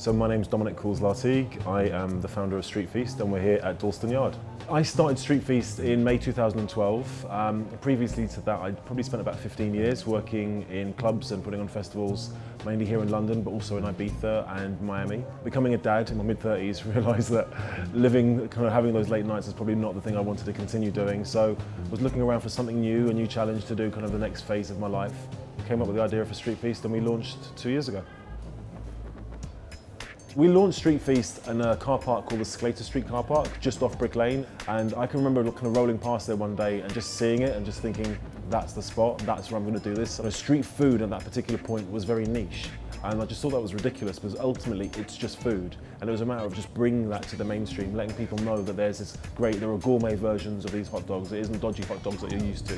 So my name's Cools-Lartigue. I am the founder of Street Feast and we're here at Dalston Yard. I started Street Feast in May 2012. Previously to that, I'd probably spent about 15 years working in clubs and putting on festivals, mainly here in London, but also in Ibiza and Miami. Becoming a dad in my mid-30s, realised that having those late nights is probably not the thing I wanted to continue doing. So I was looking around for something new, a new challenge to do, kind of the next phase of my life. Came up with the idea for Street Feast and we launched 2 years ago. We launched Street Feast in a car park called the Sclater Street car park, just off Brick Lane. And I can remember kind of rolling past there one day and just seeing it and just thinking, that's the spot, that's where I'm going to do this. And street food at that particular point was very niche. And I just thought that was ridiculous because ultimately it's just food. And it was a matter of just bringing that to the mainstream, letting people know that there are gourmet versions of these hot dogs. It isn't dodgy hot dogs that you're used to.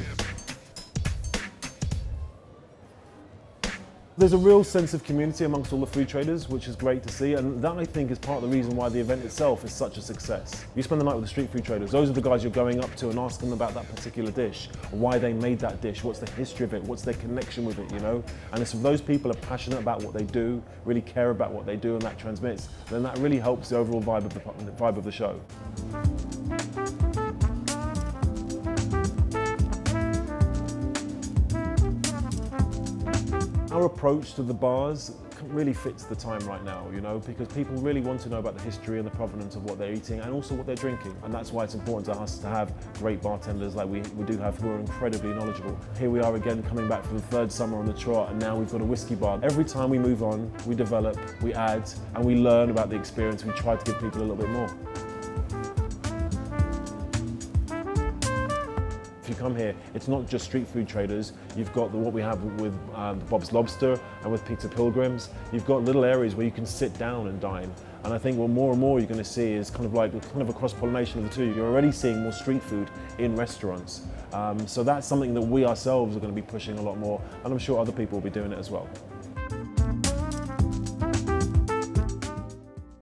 There's a real sense of community amongst all the food traders, which is great to see, and that I think is part of the reason why the event itself is such a success. You spend the night with the street food traders, those are the guys you're going up to and asking them about that particular dish, why they made that dish, what's the history of it, what's their connection with it, you know? And if those people are passionate about what they do, really care about what they do and that transmits, then that really helps the overall vibe of the show. Our approach to the bars really fits the time right now, you know, because people really want to know about the history and the provenance of what they're eating and also what they're drinking. And that's why it's important to us to have great bartenders like we do have, who are incredibly knowledgeable. Here we are again, coming back for the third summer on the trot, and now we've got a whiskey bar. Every time we move on, we develop, we add, and we learn about the experience. We try to give people a little bit more. If you come here, it's not just street food traders. You've got what we have with Bob's Lobster and with Pizza Pilgrims. You've got little areas where you can sit down and dine. And I think what more and more you're going to see is kind of a cross-pollination of the two. You're already seeing more street food in restaurants. So that's something that we ourselves are going to be pushing a lot more, and I'm sure other people will be doing it as well.